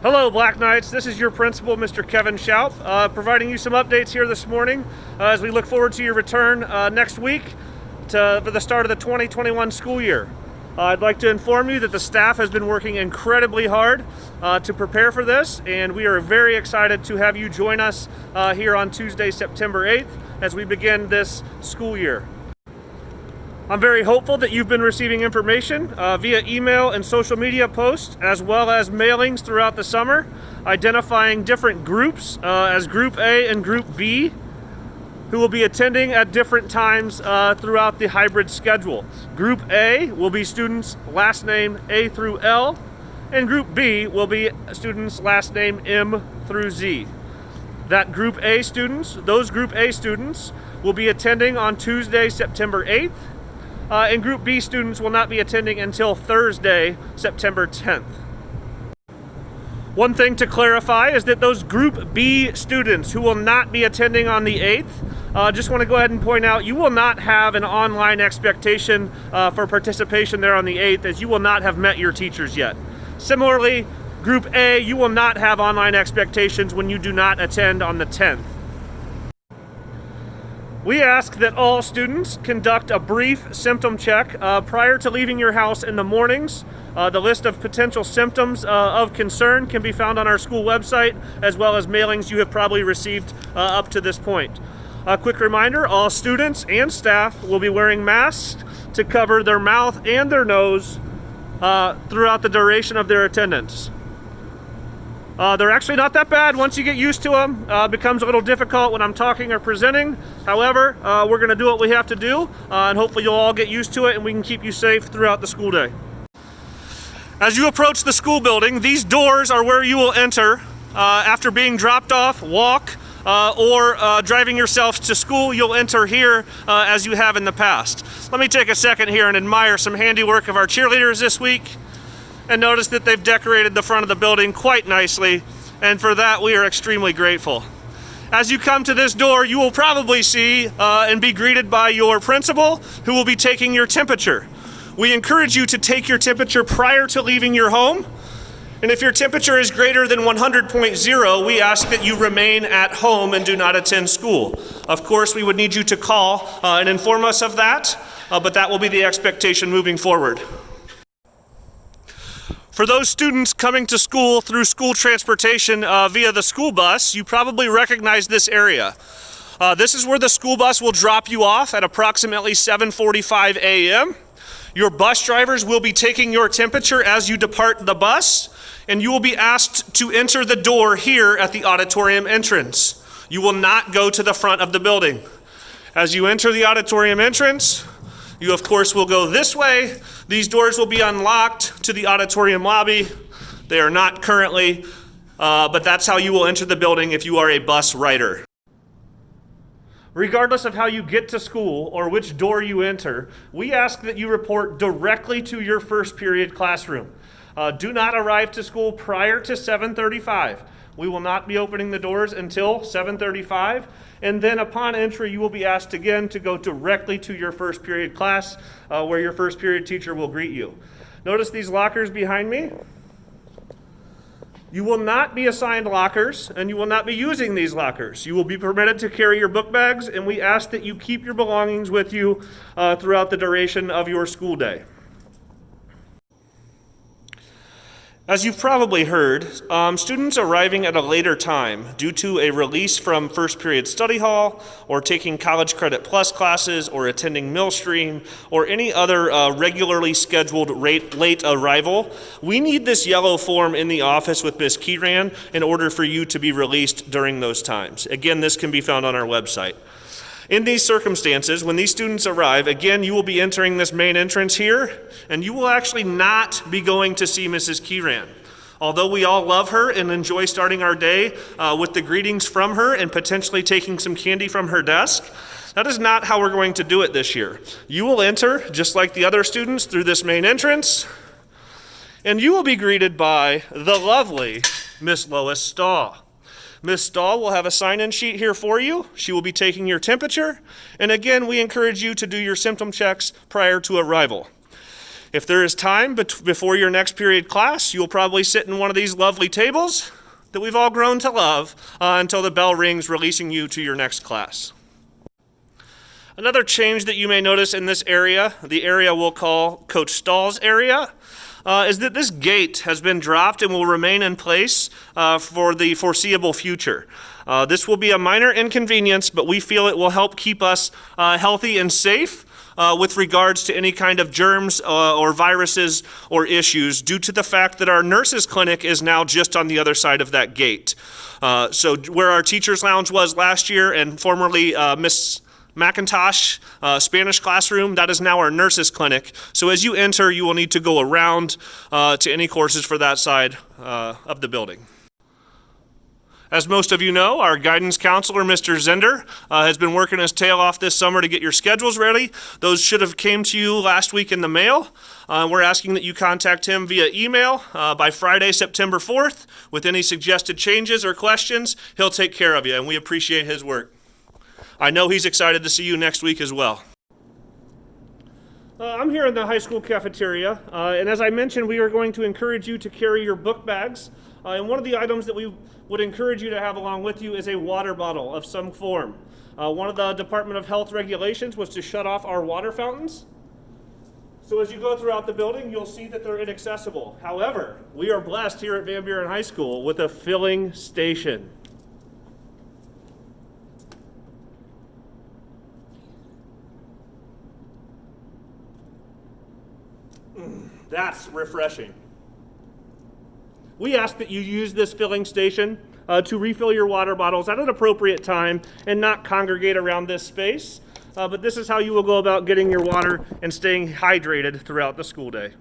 Hello, Black Knights. This is your principal, Mr. Kevin Schaup, providing you some updates here this morning as we look forward to your return next week for the start of the 2021 school year. I'd like to inform you that the staff has been working incredibly hard to prepare for this, and we are very excited to have you join us here on Tuesday, September 8th, as we begin this school year. I'm very hopeful that you've been receiving information via email and social media posts, as well as mailings throughout the summer, identifying different groups as Group A and Group B, who will be attending at different times throughout the hybrid schedule. Group A will be students last name A through L, and Group B will be students last name M through Z. Those Group A students will be attending on Tuesday, September 8th, and Group B students will not be attending until Thursday, September 10th. One thing to clarify is that those Group B students who will not be attending on the 8th, just want to go ahead and point out, you will not have an online expectation for participation there on the 8th, as you will not have met your teachers yet. Similarly, Group A, you will not have online expectations when you do not attend on the 10th. We ask that all students conduct a brief symptom check prior to leaving your house in the mornings. The list of potential symptoms of concern can be found on our school website, as well as mailings you have probably received up to this point. A quick reminder, all students and staff will be wearing masks to cover their mouth and their nose throughout the duration of their attendance. They're actually not that bad once you get used to them. Becomes a little difficult when I'm talking or presenting. However, we're going to do what we have to do, and hopefully you'll all get used to it and we can keep you safe throughout the school day. As you approach the school building, these doors are where you will enter after being dropped off, walk, or driving yourself to school. You'll enter here as you have in the past. Let me take a second here and admire some handiwork of our cheerleaders this week. And notice that they've decorated the front of the building quite nicely, and for that we are extremely grateful. As you come to this door, you will probably see and be greeted by your principal, who will be taking your temperature. We encourage you to take your temperature prior to leaving your home, and if your temperature is greater than 100.0, we ask that you remain at home and do not attend school. Of course, we would need you to call and inform us of that, but that will be the expectation moving forward. For those students coming to school through school transportation via the school bus, you probably recognize this area. This is where the school bus will drop you off at approximately 7:45 a.m. Your bus drivers will be taking your temperature as you depart the bus, and you will be asked to enter the door here at the auditorium entrance. You will not go to the front of the building. As you enter the auditorium entrance, you of course will go this way. These doors will be unlocked to the auditorium lobby. They are not currently, but that's how you will enter the building if you are a bus rider. Regardless of how you get to school or which door you enter, we ask that you report directly to your first period classroom. Do not arrive to school prior to 7:35. We will not be opening the doors until 7:35, and then upon entry you will be asked again to go directly to your first period class where your first period teacher will greet you. Notice these lockers behind me. You will not be assigned lockers, and you will not be using these lockers. You will be permitted to carry your book bags, and we ask that you keep your belongings with you throughout the duration of your school day. As you've probably heard, students arriving at a later time due to a release from first period study hall, or taking College Credit Plus classes, or attending Millstream, or any other regularly scheduled late arrival, we need this yellow form in the office with Ms. Keyran in order for you to be released during those times. Again, this can be found on our website. In these circumstances, when these students arrive, again, you will be entering this main entrance here, and you will actually not be going to see Mrs. Keyran. Although we all love her and enjoy starting our day with the greetings from her and potentially taking some candy from her desk, that is not how we're going to do it this year. You will enter, just like the other students, through this main entrance, and you will be greeted by the lovely Miss Lois Stahl. Ms. Stahl will have a sign-in sheet here for you. She will be taking your temperature. And again, we encourage you to do your symptom checks prior to arrival. If there is time before your next period class, you'll probably sit in one of these lovely tables that we've all grown to love until the bell rings, releasing you to your next class. Another change that you may notice in this area, the area we'll call Coach Stahl's area, is that this gate has been dropped and will remain in place for the foreseeable future. This will be a minor inconvenience, but we feel it will help keep us healthy and safe with regards to any kind of germs or viruses or issues, due to the fact that our nurses' clinic is now just on the other side of that gate. So where our teacher's lounge was last year and formerly Miss McIntosh Spanish classroom, that is now our nurses' clinic. So as you enter, you will need to go around to any courses for that side of the building. As most of you know, our guidance counselor, Mr. Zender, has been working his tail off this summer to get your schedules ready. Those should have came to you last week in the mail. We're asking that you contact him via email by Friday, September 4th. With any suggested changes or questions, he'll take care of you, and we appreciate his work. I know he's excited to see you next week as well. I'm here in the high school cafeteria, and as I mentioned, we are going to encourage you to carry your book bags. And one of the items that we would encourage you to have along with you is a water bottle of some form. One of the Department of Health regulations was to shut off our water fountains. So as you go throughout the building, you'll see that they're inaccessible. However, we are blessed here at Van Buren High School with a filling station. That's refreshing. We ask that you use this filling station to refill your water bottles at an appropriate time and not congregate around this space. But this is how you will go about getting your water and staying hydrated throughout the school day.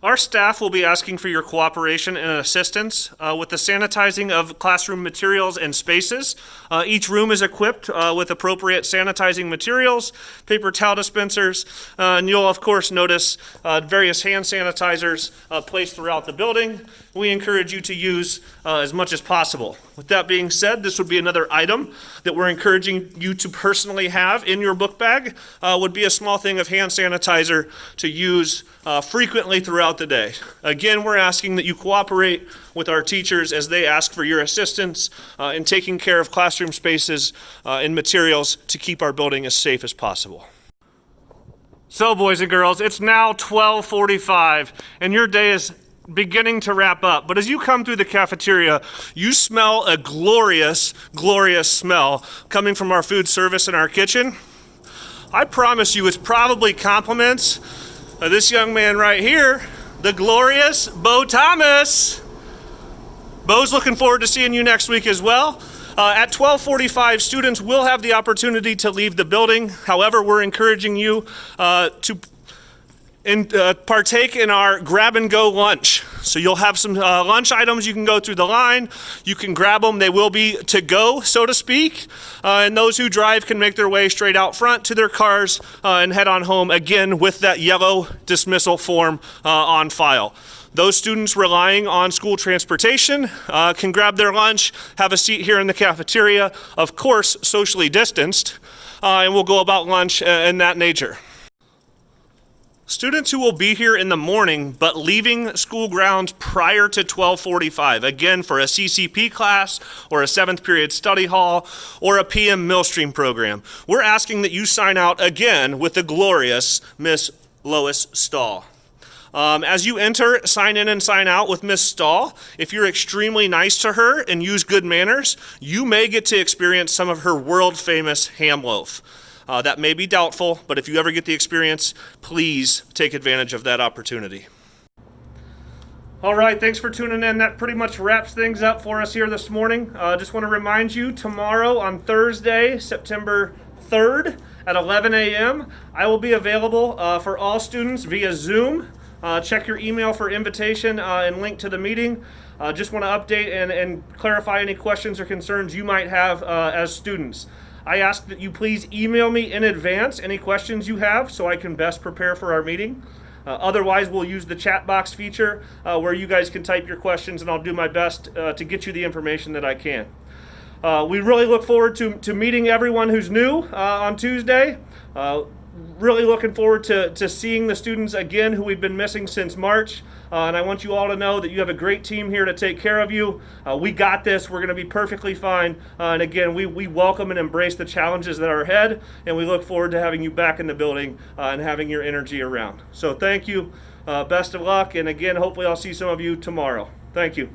Our staff will be asking for your cooperation and assistance with the sanitizing of classroom materials and spaces. Each room is equipped with appropriate sanitizing materials, paper towel dispensers, and you'll of course notice various hand sanitizers placed throughout the building. We encourage you to use as much as possible. With that being said, this would be another item that we're encouraging you to personally have in your book bag, would be a small thing of hand sanitizer to use frequently throughout the day. Again, we're asking that you cooperate with our teachers as they ask for your assistance in taking care of classroom spaces and materials to keep our building as safe as possible. So boys and girls, it's now 12:45 and your day is beginning to wrap up. But as you come through the cafeteria, you smell a glorious, glorious smell coming from our food service in our kitchen. I promise you it's probably compliments of this young man right here, the glorious Bo Thomas. Bo's looking forward to seeing you next week as well. At 12:45, students will have the opportunity to leave the building. However, we're encouraging you to partake in our grab-and-go lunch. So you'll have some lunch items. You can go through the line. You can grab them. They will be to go, so to speak. And those who drive can make their way straight out front to their cars and head on home, again, with that yellow dismissal form on file. Those students relying on school transportation can grab their lunch, have a seat here in the cafeteria, of course, socially distanced, and we'll go about lunch in that nature. Students who will be here in the morning but leaving school grounds prior to 12:45, again for a CCP class or a 7th period study hall or a PM Millstream program, we're asking that you sign out again with the glorious Miss Lois Stahl. As you enter, sign in and sign out with Miss Stahl. If you're extremely nice to her and use good manners, you may get to experience some of her world-famous ham loaf. That may be doubtful, but if you ever get the experience, please take advantage of that opportunity. All right, thanks for tuning in. That pretty much wraps things up for us here this morning. Just want to remind you, tomorrow on Thursday, September 3rd at 11 a.m., I will be available for all students via Zoom. Check your email for invitation and link to the meeting. Just want to update and clarify any questions or concerns you might have as students. I ask that you please email me in advance any questions you have so I can best prepare for our meeting. Otherwise, we'll use the chat box feature where you guys can type your questions, and I'll do my best to get you the information that I can. We really look forward to meeting everyone who's new on Tuesday. really looking forward to seeing the students again who we've been missing since March. And I want you all to know that you have a great team here to take care of you. We got this. We're going to be perfectly fine. And again, we welcome and embrace the challenges that are ahead, and we look forward to having you back in the building and having your energy around. So thank you. Best of luck. And again, hopefully I'll see some of you tomorrow. Thank you.